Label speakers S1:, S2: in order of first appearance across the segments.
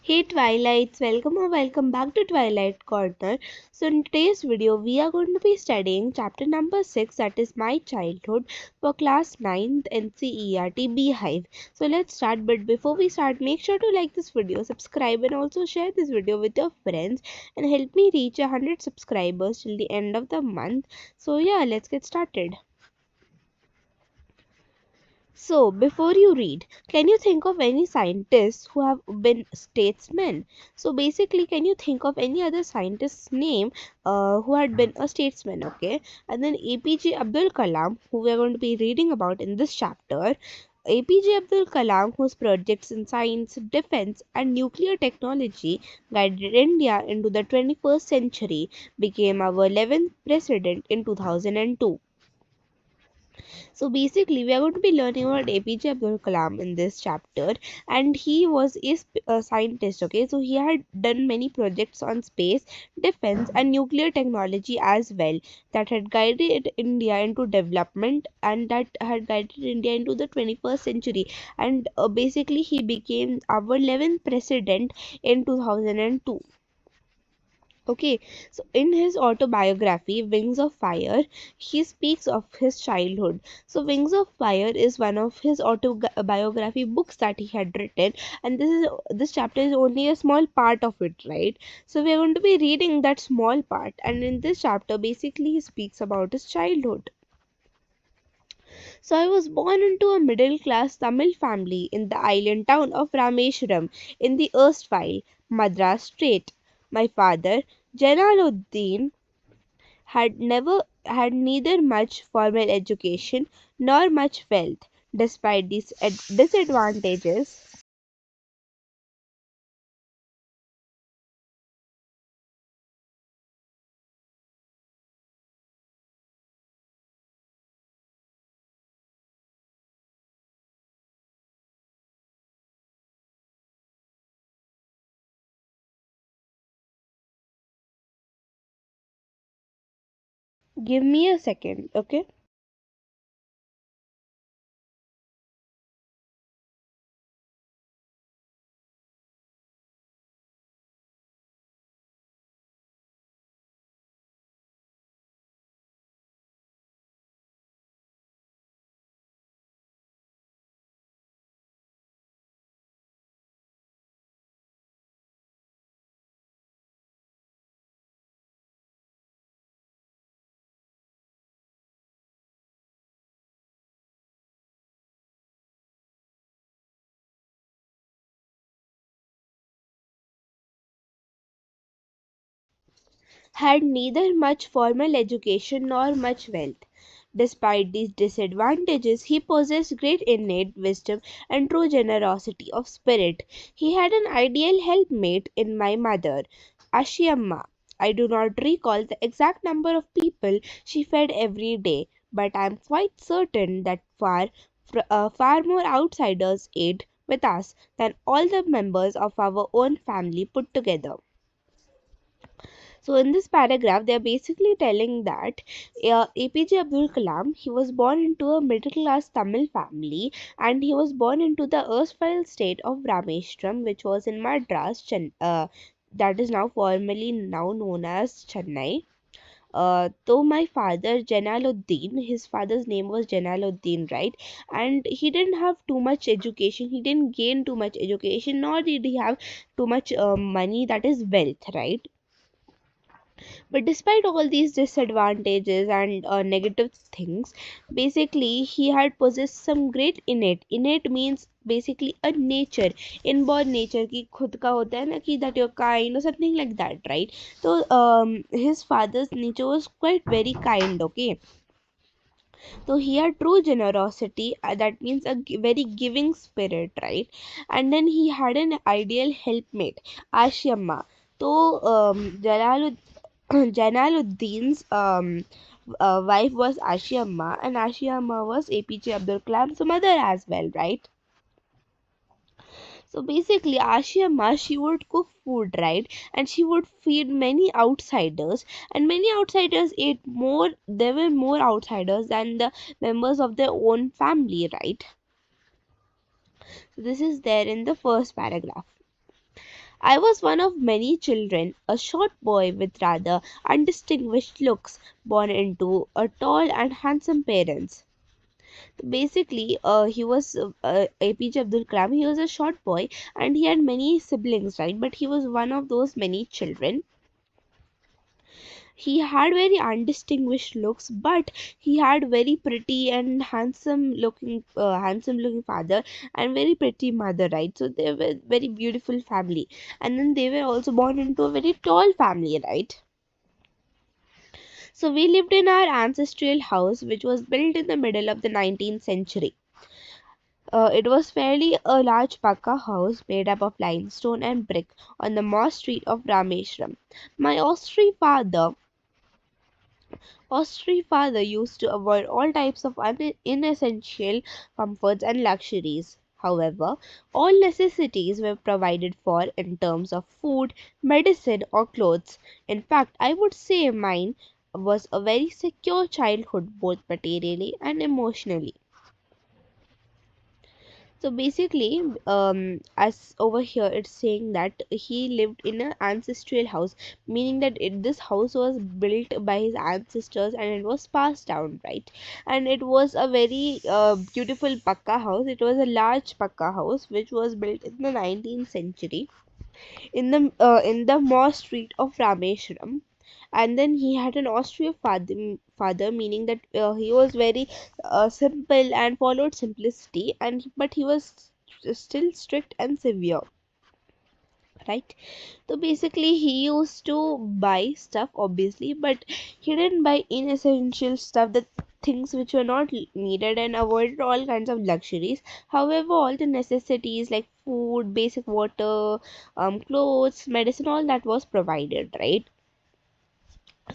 S1: Hey Twilights, welcome or welcome back to Twilight Corner. So in today's video we are going to be studying chapter number 6, that is My Childhood, for class 9th NCERT Beehive. So let's start, but before we start make sure to like this video, subscribe and also share this video with your friends and help me reach 100 subscribers till the end of the month. So yeah, let's get started. So, before you read, can you think of any scientists who have been statesmen? So, basically, can you think of any other scientist's name who had been a statesman? Okay, and then APJ Abdul Kalam, who we are going to be reading about in this chapter. APJ Abdul Kalam, whose projects in science, defense, and nuclear technology guided India into the 21st century, became our 11th president in 2002. So basically, we are going to be learning about APJ Abdul Kalam in this chapter, and he was a scientist. Okay, so he had done many projects on space, defense, and nuclear technology as well that had guided India into development and that had guided India into the 21st century. And basically, he became our 11th president in 2002. Okay, so in his autobiography, Wings of Fire, he speaks of his childhood. So, Wings of Fire is one of his autobiography books that he had written, and this chapter is only a small part of it, right? So, we are going to be reading that small part, and in this chapter, basically, he speaks about his childhood. So, I was born into a middle class Tamil family in the island town of Rameshwaram in the erstwhile Madras Strait. My father, Jalaluddin, had neither much formal education nor much wealth. Despite these disadvantages, give me a second, okay? Had neither much formal education nor much wealth. Despite these disadvantages, he possessed great innate wisdom and true generosity of spirit. He had an ideal helpmate in my mother, Ashiamma. I do not recall the exact number of people she fed every day, but I am quite certain that far more outsiders ate with us than all the members of our own family put together. So in this paragraph, they are basically telling that APJ Abdul Kalam, he was born into a middle class Tamil family, and he was born into the erstwhile state of Rameshwaram, which was in Madras, that is now formally now known as Chennai. Though my father Jalaluddin, his father's name was Jalaluddin, right? And he didn't have too much education. He didn't gain too much education, nor did he have too much money, that is wealth, right? But despite all these disadvantages and negative things, basically he had possessed some great innate. Innate means basically a nature, inborn nature ki khud ka hota hai na ki that you're kind or something like that, right? So his father's nature was quite very kind. Okay, so he had true generosity. That means a very giving spirit, right? And then he had an ideal helpmate, Ashyamma. So Jalaluddin's wife was Ashiamma, and Ashiamma was APJ Abdul Kalam's mother as well, right? So basically, Ashiamma, she would cook food, right? And she would feed many outsiders, and many outsiders ate more. There were more outsiders than the members of their own family, right? So this is there in the first paragraph. I was one of many children, a short boy with rather undistinguished looks, born into a tall and handsome parents. Basically, he was APJ Abdul Kalam. He was a short boy and he had many siblings, right? But he was one of those many children. He had very undistinguished looks, but he had very pretty and handsome looking father and very pretty mother, right? So they were very beautiful family, and then they were also born into a very tall family, right? So we lived in our ancestral house, which was built in the middle of the 19th century. It was fairly a large Pakka house made up of limestone and brick on the Moss Street of Rameshram. My Austrian father used to avoid all types of inessential comforts and luxuries. However, all necessities were provided for in terms of food, medicine, or clothes. In fact, I would say mine was a very secure childhood both materially and emotionally. So basically, as over here, it's saying that he lived in an ancestral house, meaning that this house was built by his ancestors and it was passed down, right? And it was a very beautiful Pakka house. It was a large Pakka house which was built in the 19th century in the Moss Street of Rameshwaram. And then he had an Austrian father, meaning that he was very simple and followed simplicity, but he was still strict and severe, right? So basically, he used to buy stuff, obviously, but he didn't buy inessential stuff, the things which were not needed, and avoided all kinds of luxuries. However, all the necessities like food, basic water, clothes, medicine, all that was provided, right?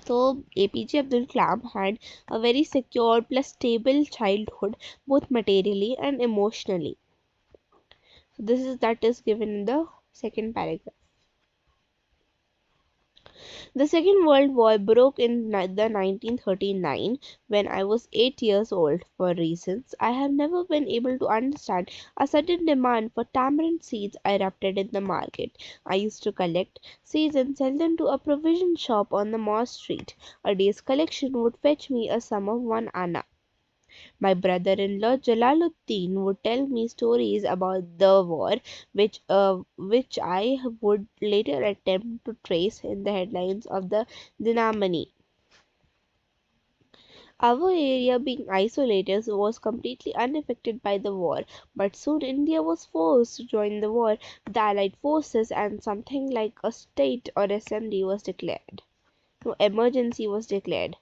S1: So APJ Abdul Kalam had a very secure plus stable childhood, both materially and emotionally. So this is that is given in the second paragraph. The Second World War broke in the 1939 when I was 8 years old. For reasons I have never been able to understand, a sudden demand for tamarind seeds erupted in the market. I used to collect seeds and sell them to a provision shop on the Moss Street. A day's collection would fetch me a sum of 1 anna. My brother-in-law Jalaluddin would tell me stories about the war, which I would later attempt to trace in the headlines of the Dinamani. Our area, being isolated, was completely unaffected by the war, but soon India was forced to join the war with the Allied forces, and something like a state or assembly was declared. No, emergency was declared.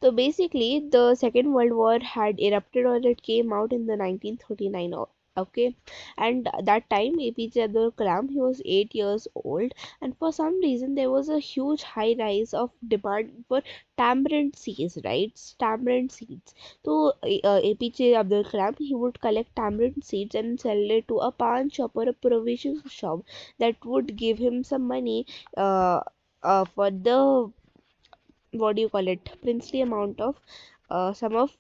S1: So basically, the Second World War had erupted or it came out in the 1939. Okay, and that time APJ Abdul Kalam, he was 8 years old, and for some reason there was a huge high rise of demand for tamarind seeds, right? Tamarind seeds. So APJ Abdul Kalam, he would collect tamarind seeds and sell it to a pawn shop or a provision shop that would give him some money for the, what do you call it, princely amount of some of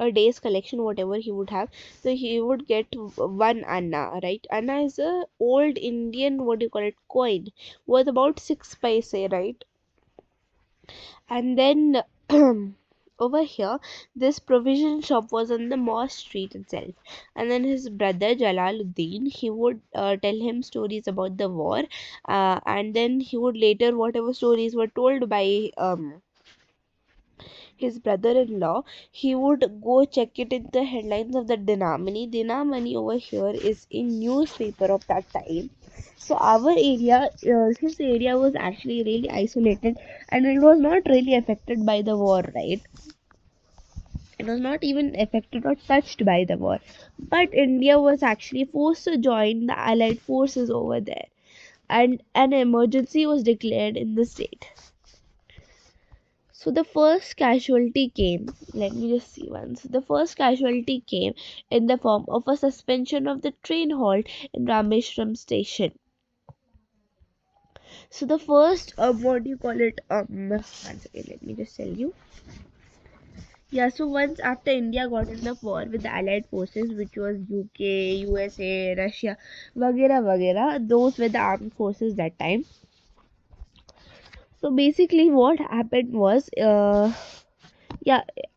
S1: a day's collection, whatever he would have. So he would get 1 anna, right? Anna is a old Indian, what do you call it, coin, worth about 6 paise, right? And then over here, this provision shop was on the Moss Street itself. And then his brother Jalaluddin, he would tell him stories about the war, and then he would later, whatever stories were told by his brother-in-law, he would go check it in the headlines of the Dinamani. Dinamani over here is a newspaper of that time. So our area, his area was actually really isolated, and it was not really affected by the war, right? It was not even affected or touched by the war. But India was actually forced to join the Allied forces over there, and an emergency was declared in the state. So the first casualty came, let me just see once. The first casualty came in the form of a suspension of the train halt in Rameshwaram station. So the first, what do you call it? One second, let me just tell you. Yeah, so once after India got in the war with the Allied forces, which was UK, USA, Russia, वगैरह वगैरह, those were the armed forces that time. So basically, what happened was, yeah,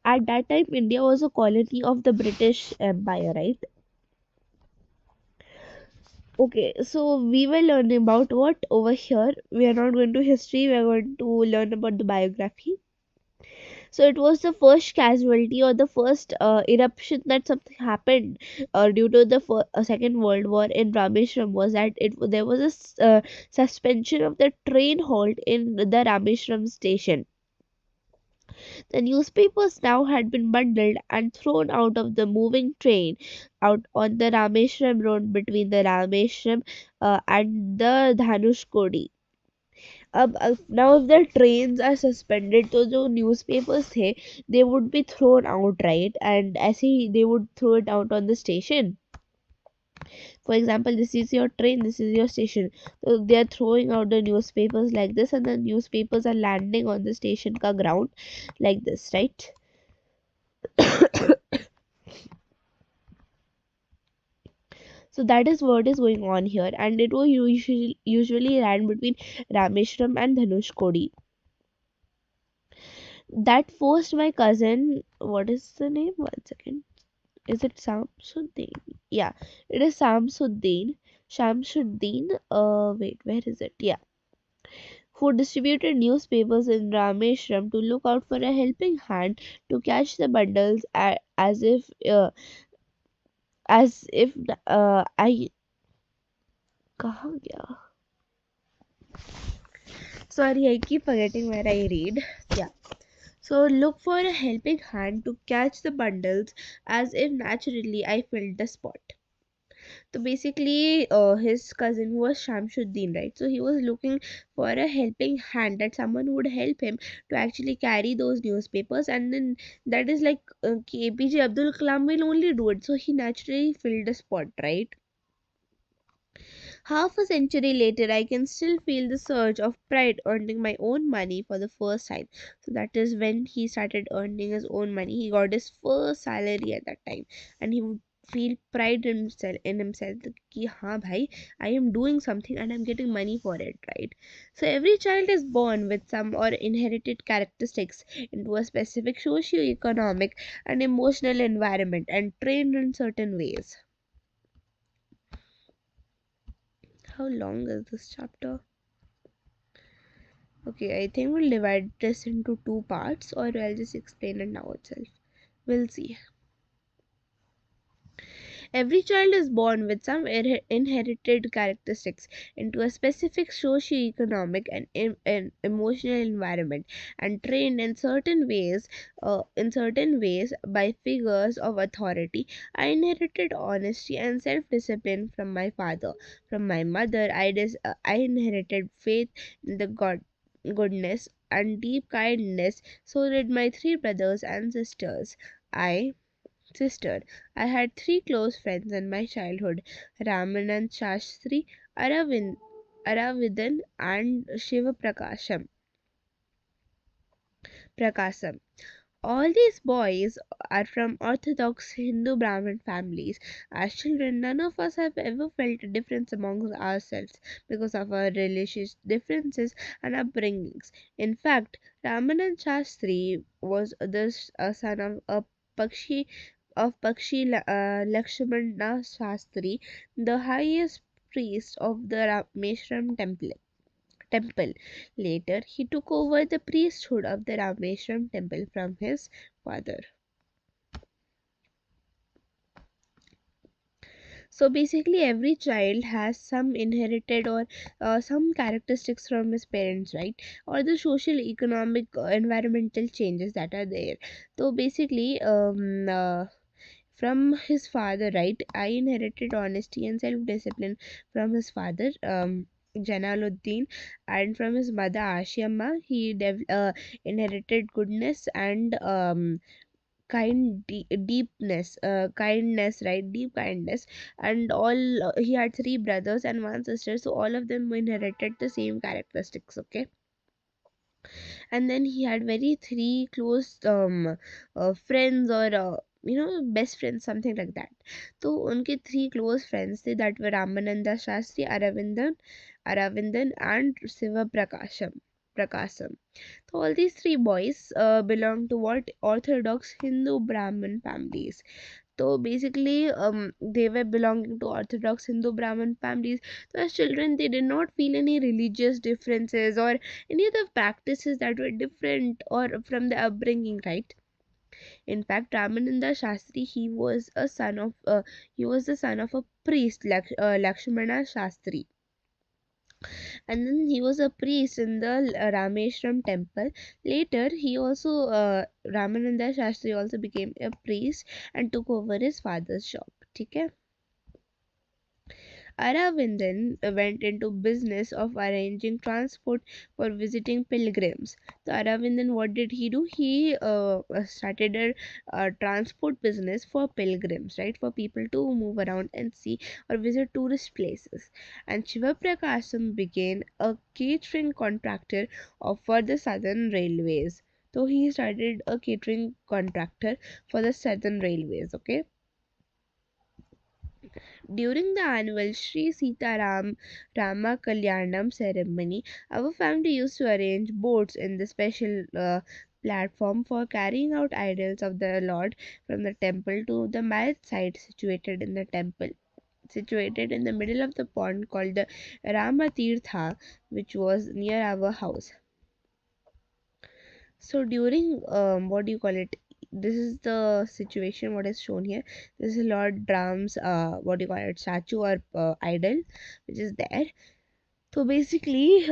S1: at that time, India was a colony of the British Empire, right? Okay, so we were learning about what over here. We are not going to history, we are going to learn about the biography. So it was the first casualty or the first eruption that something happened due to the Second World War in Rameshwaram was that there was a suspension of the train halt in the Rameshwaram station. The newspapers now had been bundled and thrown out of the moving train out on the Rameshwaram road between the Rameshwaram and the Dhanushkodi. अब now if the trains are suspended तो जो newspapers थे they would be thrown out, right? And ऐसे ही they would throw it out on the station. For example, this is your train, this is your station, so they are throwing out the newspapers like this, and the newspapers are landing on the station ka ground like this, right? So that is what is going on here, and it was usually ran between Rameshwaram and Dhanushkodi. That forced my cousin, what is the name? One second. Is it Samsuddin? Yeah, it is Samsuddin. Shamsuddin. Wait, where is it? Yeah, who distributed newspapers in Rameshwaram to look out for a helping hand to catch the bundles as if I कहाँ गया? Sorry, I keep forgetting where I read. Yeah. So look for a helping hand to catch the bundles as if naturally I filled the spot. So basically, his cousin was Shamsuddin, right? So he was looking for a helping hand that someone would help him to actually carry those newspapers, and then that is like APJ Abdul Kalam will only do it. So he naturally filled the spot, right? Half a century later, I can still feel the surge of pride earning my own money for the first time. So that is when he started earning his own money. He got his first salary at that time, and he would feel pride in himself that कि हाँ भाई, I am doing something and I'm getting money for it, right? So every child is born with some or inherited characteristics into a specific socio-economic and emotional environment and trained in certain ways. How long is this chapter? Okay, I think we'll divide this into two parts, or I'll just explain it now itself. We'll see. Every child is born with some inherited characteristics into a specific socio-economic and emotional environment, and trained in certain ways by figures of authority. I inherited honesty and self-discipline from my father. From my mother, I inherited faith in the goodness and deep kindness. So did my three brothers and sisters. I sister. I had three close friends in my childhood: Ramanand Shastri, Aravidan, and Shiva Prakasam. All these boys are from Orthodox Hindu Brahmin families. As children, none of us have ever felt a difference amongst ourselves because of our religious differences and upbringings. In fact, Ramanand Shastri was the son of a Pakshi Lakshmana Shastri, the highest priest of the Rameshwaram temple. Later, he took over the priesthood of the Rameshwaram temple from his father. So basically, every child has some inherited or some characteristics from his parents, right? Or the social, economic, environmental changes that are there. So basically, from his father, right? I inherited honesty and self discipline from his father. Jalaluddin, and from his mother Ashiamma, he inherited goodness and kindness, right? Deep kindness. And all he had three brothers and one sister, so all of them inherited the same characteristics. Okay, And then he had very three close friends, or best friends, something like that. तो उनके three close friends थे, that were Ramananda Shastri, Aravindan and Siva Prakasam. So all these three boys belong to what Orthodox Hindu Brahmin families. So basically, they were belonging to Orthodox Hindu Brahmin families. So as children, they did not feel any religious differences or any other practices that were different or from the upbringing, right? In fact, Ramananda Shastri, he was the son of a priest, Lakshmana Shastri, and then he was a priest in the Rameshram temple. Later, Ramananda Shastri also became a priest and took over his father's shop. ठीक है. Aravindan went into business of arranging transport for visiting pilgrims. So Aravindan, what did he do? He started a transport business for pilgrims, right? For people to move around and see or visit tourist places. And Shiva Prakasam began a catering contractor for the Southern Railways. So he started a catering contractor for the Southern Railways. Okay. During the annual Sri Sitaram Rama Kalyanam ceremony, our family used to arrange boats in the special platform for carrying out idols of the Lord from the temple to the marriage site situated in the middle of the pond called the Rama Tirtha, which was near our house. So during what do you call it? This is the situation what is shown here. This is Lord Ram's what do you call it, statue or idol, which is there. So basically,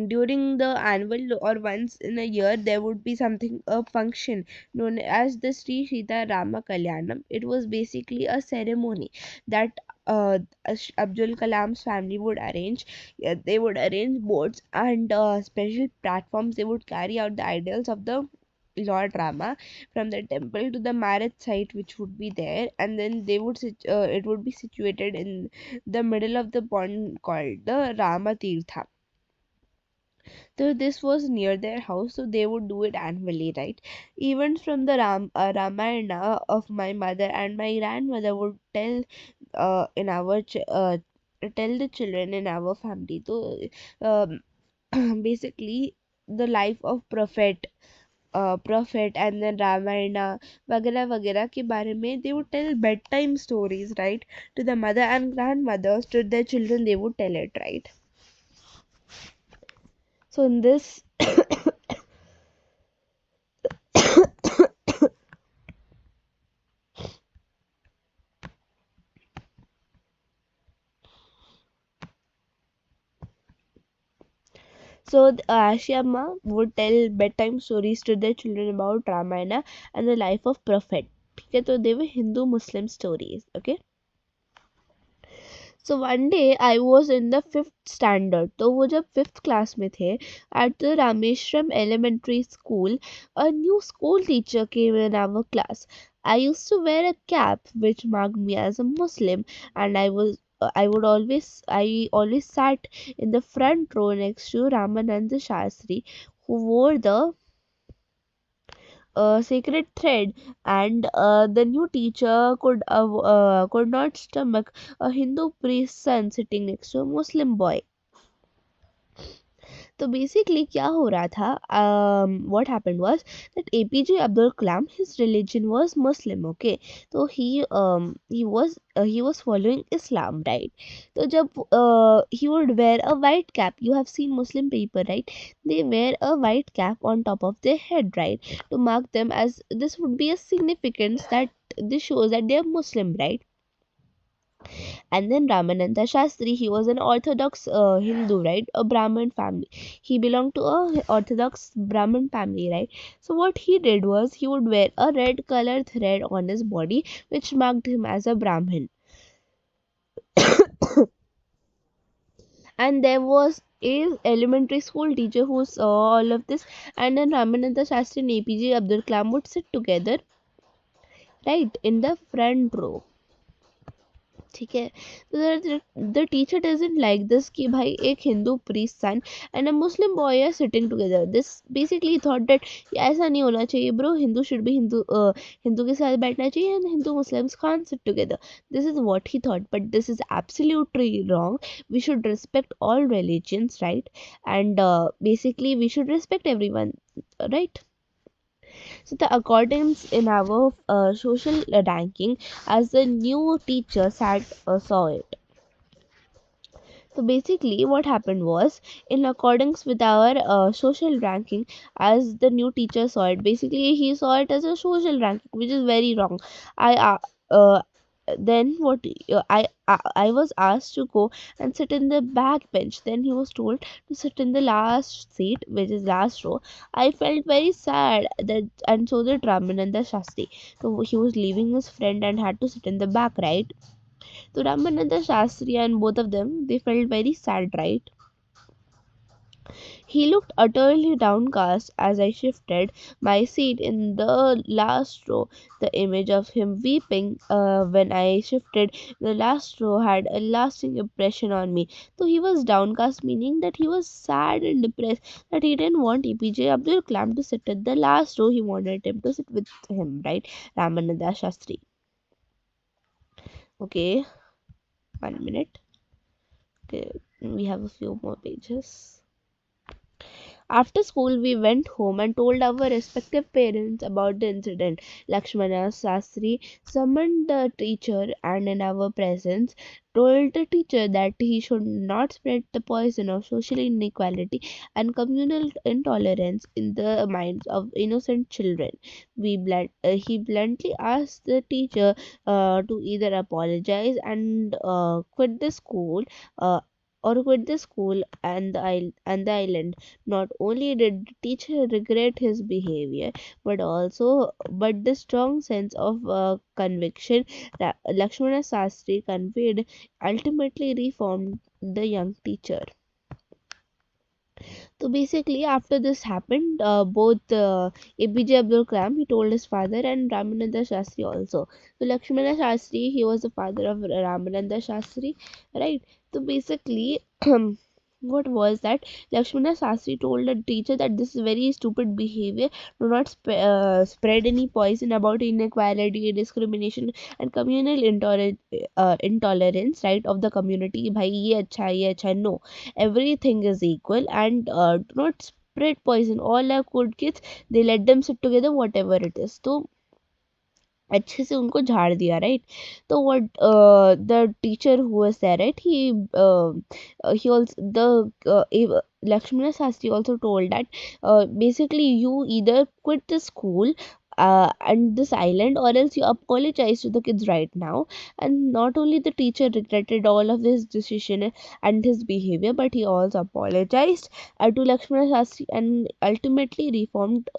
S1: during the annual or once in a year, there would be something, a function known as the Sri Sita Rama Kalyanam. It was basically a ceremony that Abdul Kalam's family would arrange. Yeah, they would arrange boats and special platforms. They would carry out the idols of the Lord Rama from the temple to the marriage site, which would be there, and then it would be situated in the middle of the pond called the Rama Tirtha. So this was near their house, so they would do it annually, right? Events from the Ramayana of my mother and my grandmother would in our tell the children in our family. So um, basically, the life of prophet and then Ramayana वगैरह वगैरह के बारे में, they would tell bedtime stories, right, to the mother, and grandmothers to their children, they would tell it, right? So in this so Ashiama would tell bedtime stories to their children about Ramayana and the life of prophet. ठीक है, तो they were Hindu Muslim stories. Okay. So one day I was in the 5th standard. तो वो जब 5th class में थे, at the Rameshram Elementary School, a new school teacher came in our class. I used to wear a cap which marked me as a Muslim, and I always sat in the front row next to Ramananda Shastri, who wore the sacred thread, and the new teacher could not stomach a Hindu priest's son sitting next to a Muslim boy. तो basically क्या हो रहा था, what happened was that APJ Abdul Kalam, his religion was Muslim. Okay, तो he was following Islam, right? तो जब he would wear a white cap, you have seen Muslim people, right? They wear a white cap on top of their head, right, to mark them as, this would be a significance that this shows that they are Muslim, right? And then Ramananda Shastri, he was an Orthodox Hindu, right? A Brahmin family. He belonged to a Orthodox Brahmin family, right? So what he did was he would wear a red color thread on his body, which marked him as a Brahmin. And there was a elementary school teacher who saw all of this, and then Ramananda Shastri and APJ Abdul Kalam would sit together, right, in the front row. ठीक है. The teacher doesn't like this कि भाई एक Hindu priest son and a Muslim boy are sitting together. This basically thought that ऐसा नहीं होना चाहिए bro. Hindu should be Hindu, Hindu के साथ बैठना चाहिए and Hindu Muslims can't sit together. This is what he thought, but this is absolutely wrong. We should respect all religions, right? And basically we should respect everyone, right? So the accordance in our social ranking, as the new teacher saw it. So basically, what happened was, in accordance with our social ranking, as the new teacher saw it, basically he saw it as a social ranking, which is very wrong. I then what I was asked to go and sit in the back bench. Then he was told to sit in the last seat, which is last row. I felt very sad that, and so did Ramananda Shastri. So he was leaving his friend and had to sit in the back, right? So Ramananda Shastri and both of them, they felt very sad, right? He looked utterly downcast as I shifted my seat in the last row. The image of him weeping when I shifted the last row had a lasting impression on me. So he was downcast, meaning that he was sad and depressed, that he didn't want A.P.J. Abdul Kalam to sit at the last row. He wanted him to sit with him, right? Ramananda Shastri. Okay, 1 minute. Okay, we have a few more pages. After school, we went home and told our respective parents about the incident. Lakshmana Sastri summoned the teacher and, in our presence, told the teacher that he should not spread the poison of social inequality and communal intolerance in the minds of innocent children. He bluntly asked the teacher to either apologize and quit the school and the island. Not only did the teacher regret his behavior, but the strong sense of conviction that Lakshmana Sastri conveyed ultimately reformed the young teacher. So basically, after this happened, both A.P.J. Abdul Kalam, he told his father, and Ramananda Shastri also. So Lakshmana Shastri, he was the father of Ramananda Shastri, right? So basically, what was that? Lakshmana Shastri told the teacher that this is very stupid behavior. Do not spread any poison about inequality, discrimination, and communal intolerance, right, of the community. Bhai, ye acha, no, everything is equal, and do not spread poison. All are good kids, they let them sit together, whatever it is. So अच्छे से उनको झाड़ दिया, right? तो what the teacher who was there, right, he also Lakshmana Sastri also told that basically you either quit the school and this island, or else you apologize to the kids right now. And not only the teacher regretted all of this decision and his behavior, but he also apologized to Lakshmana Shastri and ultimately reformed.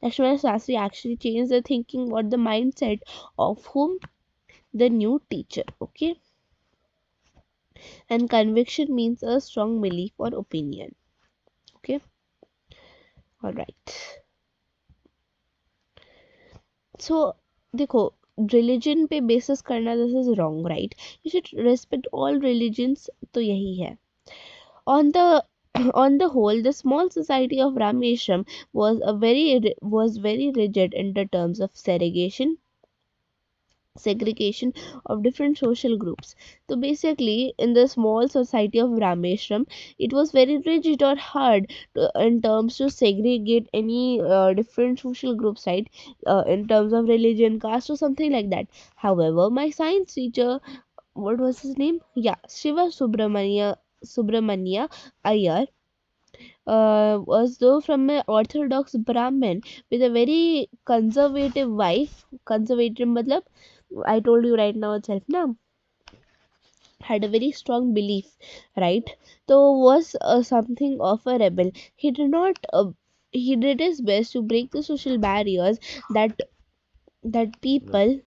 S1: Lakshmana Shastri actually changed the thinking or the mindset of whom? The new teacher. Okay, and conviction means a strong belief or opinion. Okay, all right. So देखो, religion पे basis करना, this is wrong, right? You should respect all religions. तो यही है. On the on the whole, the small society of Rameshram was very rigid in the terms of segregation of different social groups. So basically, in the small society of Rameshram, it was very rigid or hard in terms to segregate any different social groups, right? In terms of religion, caste, or something like that. However, my science teacher, what was his name? Yeah, Shiva Subramania Iyer, was though from an orthodox Brahmin with a very conservative wife. Conservative matlab, I told you right now itself now, had a very strong belief, right? So was something of a rebel. He did not. He did his best to break the social barriers that people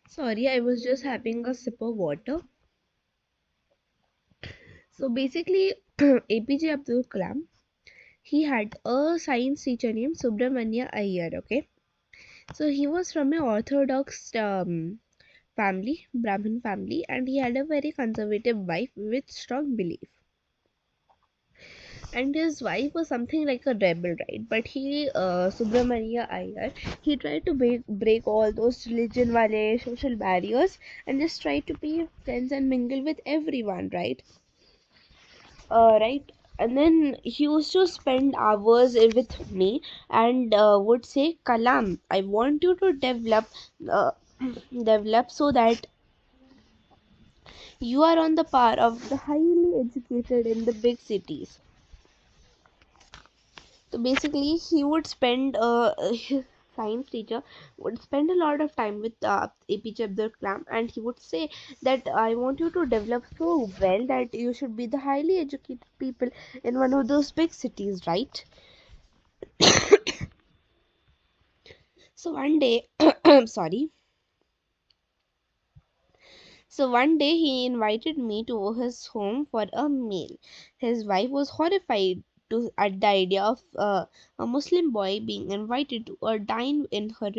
S1: Sorry, I was just having a sip of water. So basically, APJ Abdul Kalam, he had a science teacher named Subramanya Iyer. Okay, so he was from an orthodox family, Brahmin family, and he had a very conservative wife with strong belief. And his wife was something like a rebel, right? But he, Subramanya Iyer, he tried to break all those religion wale social barriers and just try to be friends and mingle with everyone, right? Right. And then he used to spend hours with me and would say, Kalam, I want you to uh, develop so that you are on the par of the highly educated in the big cities. So basically, he would spend his science teacher would spend a lot of time with APJ Abdul Kalam, and he would say that I want you to develop so well that you should be the highly educated people in one of those big cities, right? So one day, sorry. So one day he invited me to his home for a meal. His wife was horrified at the idea of a Muslim boy being invited to dine in her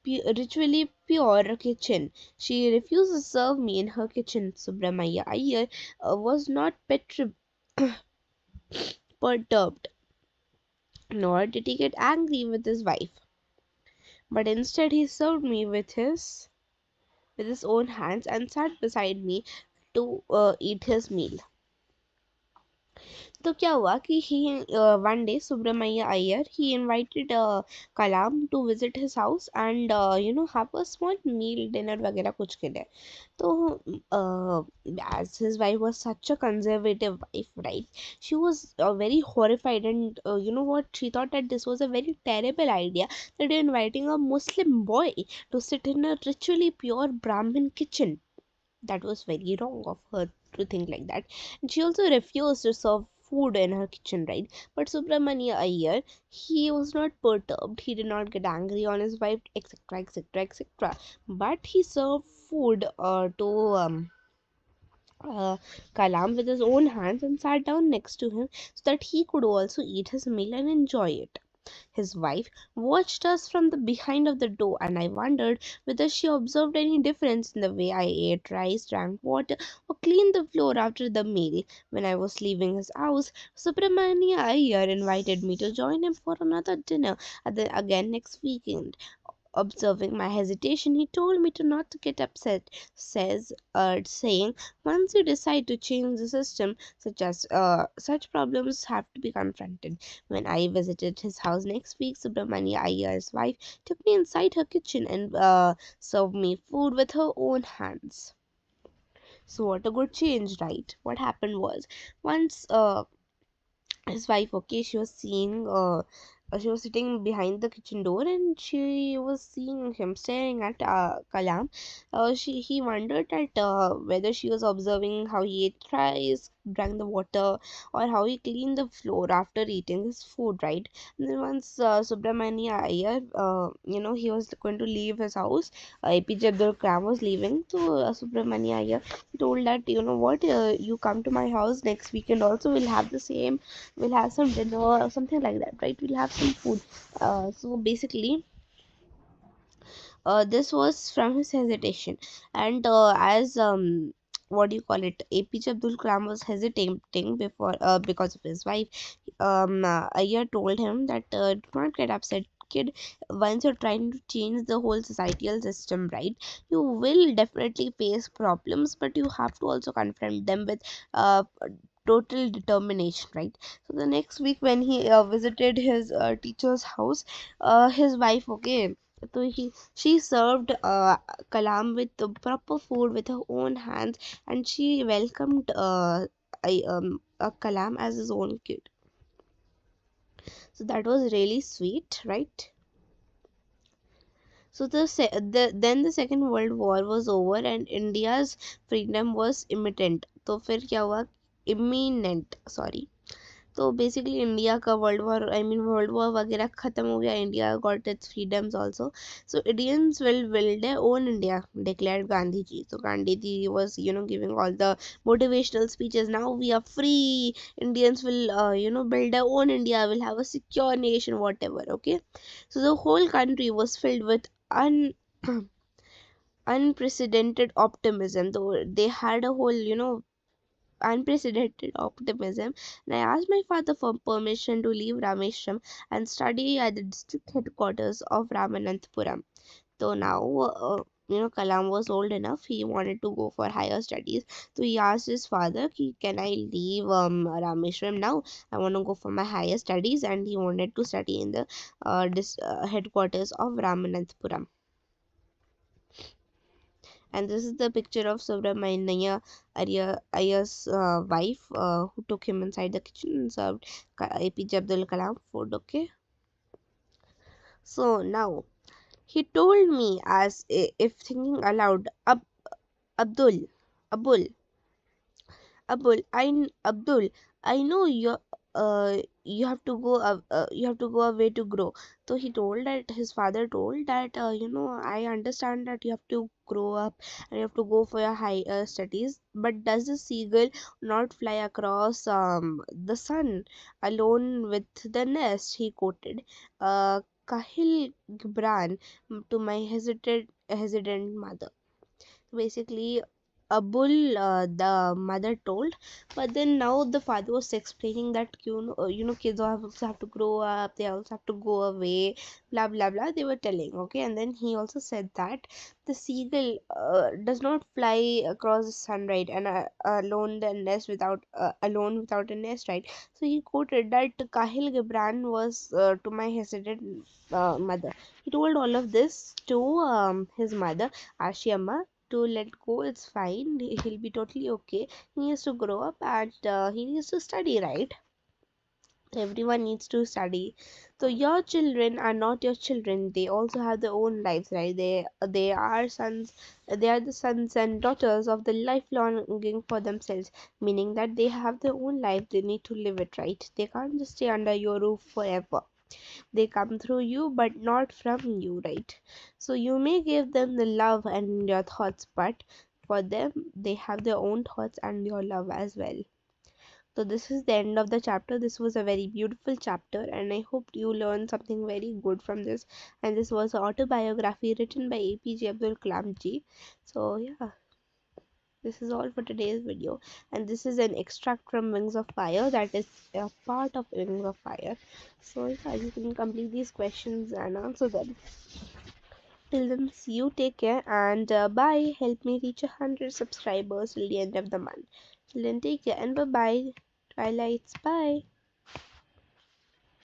S1: ritually pure kitchen. She refused to serve me in her kitchen. Subramaya Iyer was not perturbed, nor did he get angry with his wife, but instead he served me with his own hands and sat beside me to eat his meal. तो क्या हुआ कि he one day Subramanya Iyer he invited Kalam to visit his house and have a small meal dinner वगैरह कुछ के लिए तो uh, as his wife was such a conservative wife, right, she was very horrified and you know what, she thought that this was a very terrible idea that you're inviting a Muslim boy to sit in a ritually pure Brahmin kitchen. That was very wrong of her to think like that. And she also refused to serve food in her kitchen, right? But Subramania Iyer, he was not perturbed. He did not get angry on his wife, etc., etc., etc. But he served food to Kalam with his own hands and sat down next to him so that he could also eat his meal and enjoy it. His wife watched us from the behind of the door, and I wondered whether she observed any difference in the way I ate rice, drank water, or cleaned the floor after the meal. When I was leaving his house, Subramania Iyer invited me to join him for another dinner again next weekend. Observing my hesitation, he told me to not to get upset, saying, once you decide to change the system, such problems have to be confronted. When I visited his house next week, Subramania Iyer's wife took me inside her kitchen and served me food with her own hands. So what a good change, right? What happened was, once his wife, okay, she was sitting behind the kitchen door and she was seeing him staring at Kalam. He wondered that whether she was observing how he ate rice, drank the water, or how he cleaned the floor after eating his food, right? And then once Subramania Iyer, he was going to leave his house, APJ Abdul Kalam was leaving, so Subramania Iyer told that, you know what, you come to my house next weekend also, we'll have some dinner or something like that, right? We'll have some food. So basically, this was from his hesitation, and as what do you call it, APJ Abdul Kalam was hesitating before because of his wife. Ayer told him that do not get upset, kid. Once you're trying to change the whole societal system, right, you will definitely face problems, but you have to also confront them with total determination, right? So the next week when he visited his teacher's house, his wife, okay, so she served Kalam with the proper food with her own hands, and she welcomed Kalam as his own kid. So that was really sweet, right? So then the Second World War was over and India's freedom was imminent. तो फिर क्या हुआ? Imminent, sorry. तो basically India का world war वगैरह खत्म हो गया. India got its freedoms also. So Indians will build their own India, declared Gandhi ji. So Gandhi ji was giving all the motivational speeches. Now we are free. Indians will build their own India, will have a secure nation, whatever. Okay. So the whole country was filled with unprecedented optimism. Though they had a whole unprecedented optimism. And I asked my father for permission to leave Rameshwaram and study at the district headquarters of Ramananthapuram. So now, Kalam was old enough. He wanted to go for higher studies. So he asked his father, "Can I leave Rameshwaram now? I want to go for my higher studies." And he wanted to study in the headquarters of Ramananthapuram. And this is the picture of Subramania Ayer's wife, who took him inside the kitchen and served A.P.J. Abdul Kalam food. Okay, so now he told me, as if thinking aloud, Abdul, Abul, Abdul, I know you have to go you have to go away to grow. So he told that his father told that I understand that you have to grow up and you have to go for your higher studies. But does the seagull not fly across the sun alone with the nest? He quoted. Kahil Gibran to my hesitant mother. Basically, Abul, the mother told, but then now the father was explaining that kids also have to grow up, they also have to go away, blah blah blah. They were telling, okay, and then he also said that the seagull does not fly across the sun, right, and alone without a nest, right. So he quoted that Kahil Gibran was to my hesitant mother. He told all of this to his mother, Ashiyamma, to let go. It's fine, he'll be totally okay. He needs to grow up and he needs to study, right. Everyone needs to study. So your children are not your children, they also have their own lives, right. They are sons, they are the sons and daughters of the life longing for themselves, meaning that they have their own life, they need to live it, right. They can't just stay under your roof forever. They come through you but not from you, right. So you may give them the love and your thoughts, but for them they have their own thoughts and your love as well. So this is the end of the chapter. This was a very beautiful chapter and I hope you learned something very good from this. And this was an autobiography written by APJ Abdul Kalam ji. So yeah, this is all for today's video, and this is an extract from Wings of Fire, that is a part of Wings of Fire. So yeah, you can complete these questions and answer them. Till then, see you, take care, and bye. Help me reach 100 subscribers till the end of the month. Till then, take care and bye bye. Twilights, bye.